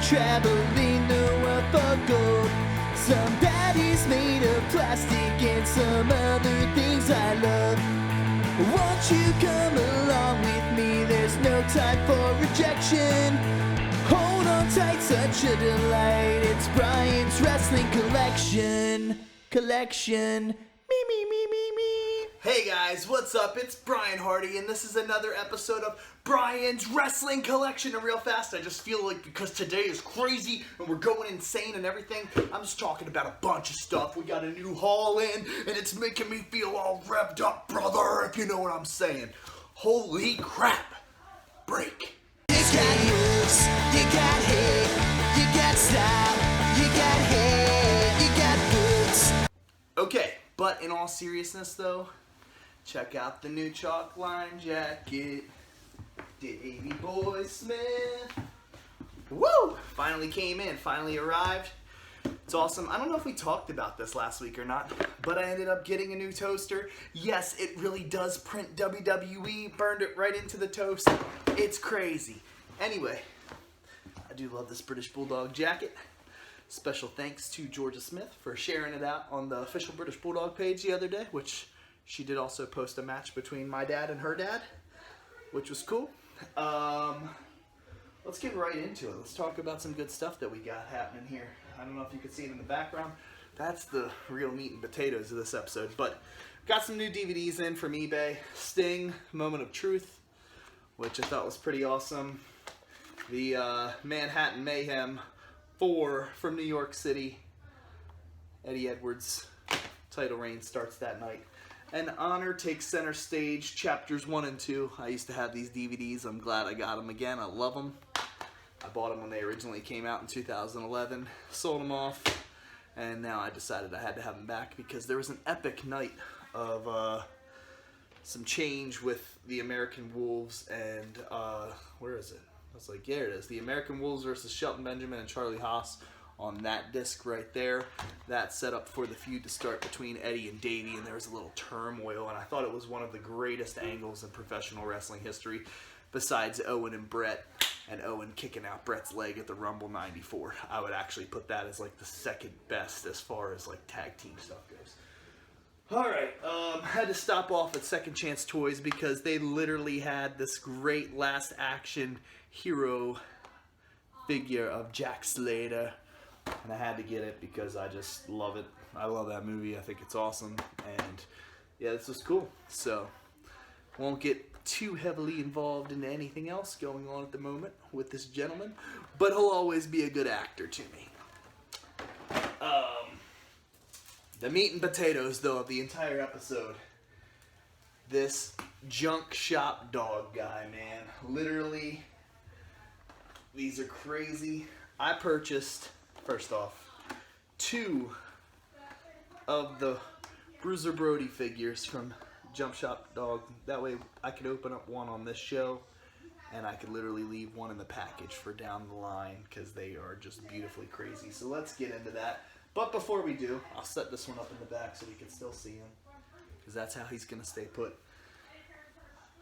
traveling the world for gold. Some daddies made of plastic and some other things I love. Won't you come along with me? There's no time for rejection. Hold on tight, such a delight. It's Brian's Wrestling Collection. Me. Hey guys, what's up? It's Brian Hardy, and this is another episode of Brian's Wrestling Collection. And real fast, I just feel like because today is crazy and we're going insane and everything, I'm just talking about a bunch of stuff. We got a new haul in, and it's making me feel all revved up, brother, if you know what I'm saying. Holy crap. Break. You got moves, you got hate, you got style, you got hate, you got boots. Okay, but in all seriousness though, check out the new chalk line jacket. Davey Boy Smith. Woo! Finally came in, finally arrived. It's awesome. I don't know if we talked about this last week or not, but I ended up getting a new toaster. Yes, it really does print WWE. Burned it right into the toast. It's crazy. Anyway, I do love this British Bulldog jacket. Special thanks to Georgia Smith for sharing it out on the official British Bulldog page the other day, which she did also post a match between my dad and her dad, which was cool. Let's get right into it. Let's talk about some good stuff that we got happening here. I don't know if you can see it in the background. That's the real meat and potatoes of this episode. But got some new DVDs in from eBay. Sting, Moment of Truth, which I thought was pretty awesome. The Manhattan Mayhem 4 from New York City. Eddie Edwards' title reign starts that night. And Honor Takes Center Stage, Chapters 1 and 2. I used to have these DVDs. I'm glad I got them again. I love them. I bought them when they originally came out in 2011. Sold them off. And now I decided I had to have them back because there was an epic night of some change with the American Wolves and, where is it? I was like, there it is. The American Wolves versus Shelton Benjamin and Charlie Haas on that disc right there. That set up for the feud to start between Eddie and Davey, and there was a little turmoil, and I thought it was one of the greatest angles in professional wrestling history, besides Owen and Brett, and Owen kicking out Brett's leg at the Rumble 94. I would actually put that as like the second best as far as like tag team stuff goes. Alright, had to stop off at Second Chance Toys because they literally had this great last action hero figure of Jack Slater. And I had to get it because I just love it. I love that movie. I think it's awesome. And yeah, this was cool. So, won't get too heavily involved in anything else going on at the moment with this gentleman. But he'll always be a good actor to me. The meat and potatoes, though, of the entire episode. This junk shop dog guy, man. Literally, these are crazy. I purchased, first off, 2 of the Bruiser Brody figures from Jump Shop Dog. That way I could open up one on this show, and I could literally leave one in the package for down the line because they are just beautifully crazy. So let's get into that. But before we do, I'll set this one up in the back so we can still see him, because that's how he's going to stay put.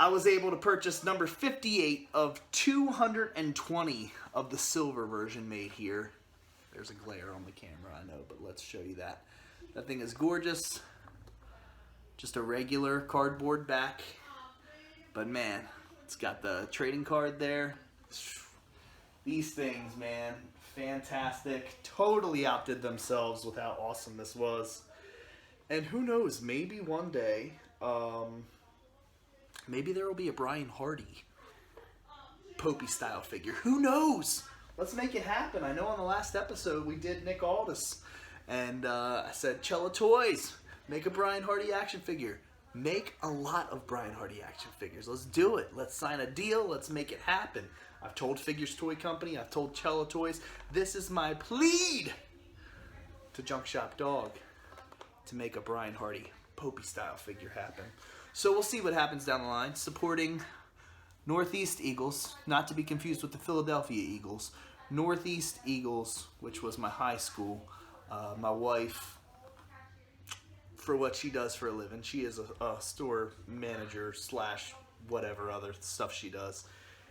I was able to purchase number 58 of 220 of the silver version made here. There's a glare on the camera, I know, but let's show you that. That thing is gorgeous. Just a regular cardboard back. But man, it's got the trading card there. These things, man, fantastic. Totally outdid themselves with how awesome this was. And who knows, maybe one day, maybe there will be a Brian Hardy Popey style figure. Who knows? Let's make it happen. I know on the last episode we did Nick Aldis, and I said, Cella Toys, make a Brian Hardy action figure. Make a lot of Brian Hardy action figures. Let's do it. Let's sign a deal. Let's make it happen. I've told Figures Toy Company. I've told Cella Toys. This is my plead to Junk Shop Dog to make a Brian Hardy Popey style figure happen. So we'll see what happens down the line. Supporting Northeast Eagles, not to be confused with the Philadelphia Eagles. Northeast Eagles, which was my high school. My wife, for what she does for a living, she is a store manager slash whatever other stuff she does.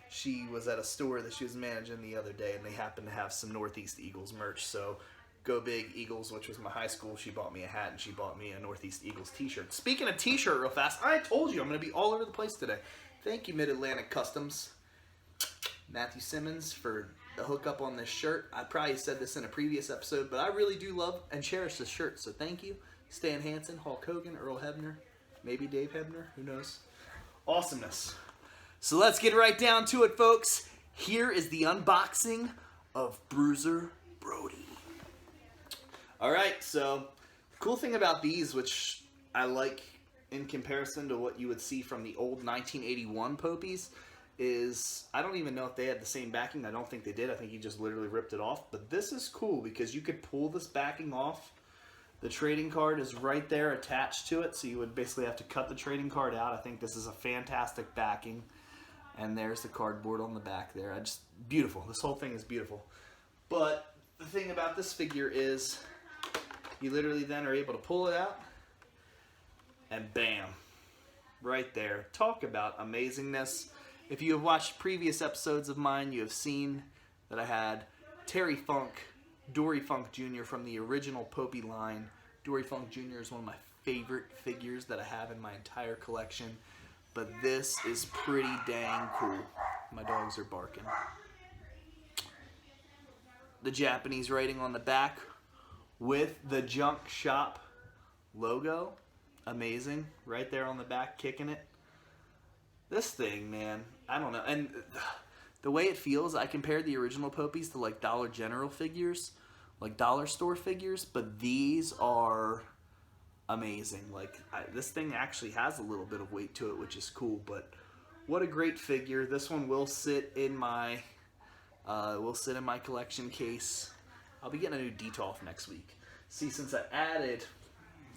She was at a store that she was managing the other day, and they happened to have some Northeast Eagles merch. So, Go Big Eagles, which was my high school. She bought me a hat, and she bought me a Northeast Eagles t-shirt. Speaking of t-shirt real fast, I told you I'm going to be all over the place today. Thank you, Mid-Atlantic Customs. Matthew Simmons for the hookup on this shirt. I probably said this in a previous episode, but I really do love and cherish this shirt, so thank you. Stan Hansen, Hulk Hogan, Earl Hebner, maybe Dave Hebner, who knows. Awesomeness. So let's get right down to it, folks. Here is the unboxing of Bruiser Brody. Alright, so the cool thing about these, which I like in comparison to what you would see from the old 1981 Popies, is I don't even know if they had the same backing. I don't think they did. I think he just literally ripped it off. But this is cool because you could pull this backing off. The trading card is right there attached to it, so you would basically have to cut the trading card out. I think this is a fantastic backing. And there's the cardboard on the back there. Beautiful. This whole thing is beautiful. But the thing about this figure is you literally then are able to pull it out and bam, right there. Talk about amazingness. If you have watched previous episodes of mine, you have seen that I had Terry Funk, Dory Funk Jr. from the original Popey line. Dory Funk Jr. is one of my favorite figures that I have in my entire collection. But this is pretty dang cool. My dogs are barking. The Japanese writing on the back with the Junk Shop logo. Amazing. Right there on the back, kicking it. This thing, man, I don't know. And the way it feels, I compared the original Popies to like Dollar General figures, like dollar store figures, but these are amazing. Like this thing actually has a little bit of weight to it, which is cool. But what a great figure! This one will sit in my collection case. I'll be getting a new Detolf next week. See, since I added,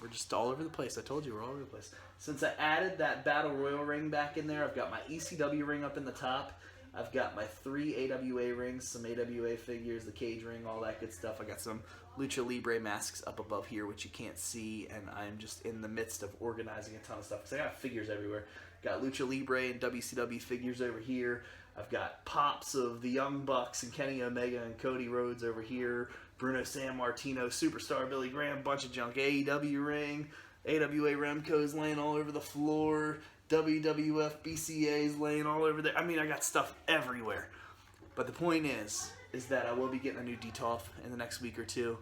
we're just all over the place. I told you we're all over the place. Since I added that Battle Royal ring back in there, I've got my ECW ring up in the top. I've got my 3 AWA rings, some AWA figures, the cage ring, all that good stuff. I got some Lucha Libre masks up above here, which you can't see, and I'm just in the midst of organizing a ton of stuff, because I got figures everywhere. Got Lucha Libre and WCW figures over here. I've got pops of the Young Bucks and Kenny Omega and Cody Rhodes over here. Bruno Sammartino, Superstar Billy Graham, bunch of junk. AEW ring, AWA Remco's laying all over the floor. WWF BCA's laying all over there. I mean, I got stuff everywhere. But the point is that I will be getting a new Detolf in the next week or two.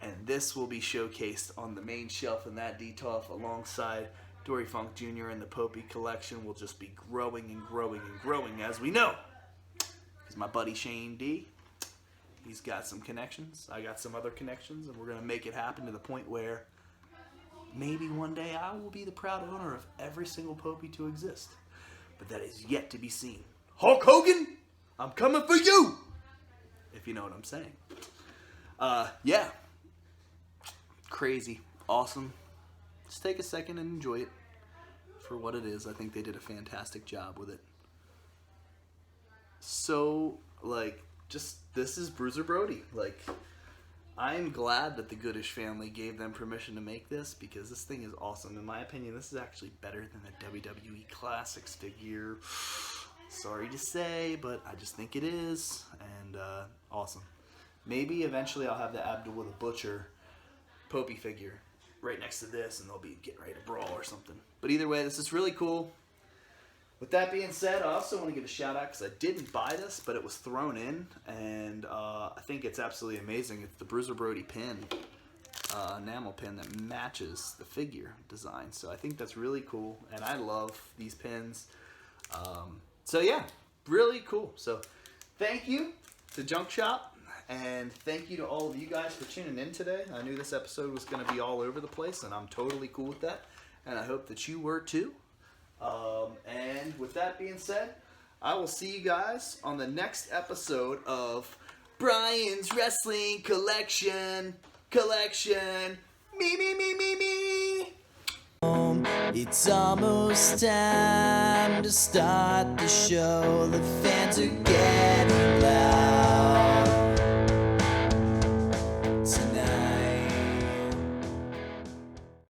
And this will be showcased on the main shelf, and that Detolf alongside Dory Funk Jr. and the Popey collection will just be growing and growing and growing, as we know. Because my buddy Shane D, he's got some connections. I got some other connections, and we're going to make it happen to the point where maybe one day I will be the proud owner of every single Popey to exist. But that is yet to be seen. Hulk Hogan, I'm coming for you! If you know what I'm saying. Yeah. Crazy. Awesome. Just take a second and enjoy it for what it is. I think they did a fantastic job with it. So, this is Bruiser Brody. I'm glad that the Goodish family gave them permission to make this, because this thing is awesome. In my opinion, this is actually better than the WWE Classics figure. Sorry to say, but I just think it is. And awesome. Maybe eventually I'll have the Abdul the Butcher Popey figure right next to this, and they'll be getting ready to brawl or something. But either way, this is really cool. With that being said, I also want to give a shout out, because I didn't buy this, but it was thrown in, and I think it's absolutely amazing. It's the Bruiser Brody pin, enamel pin that matches the figure design. So I think that's really cool, and I love these pins. So yeah, really cool. So thank you to Junk Shop, and thank you to all of you guys for tuning in today. I knew this episode was going to be all over the place, and I'm totally cool with that, and I hope that you were too. And with that being said, I will see you guys on the next episode of Brian's Wrestling Collection. Me. It's almost time to start the show. The fans are getting loud.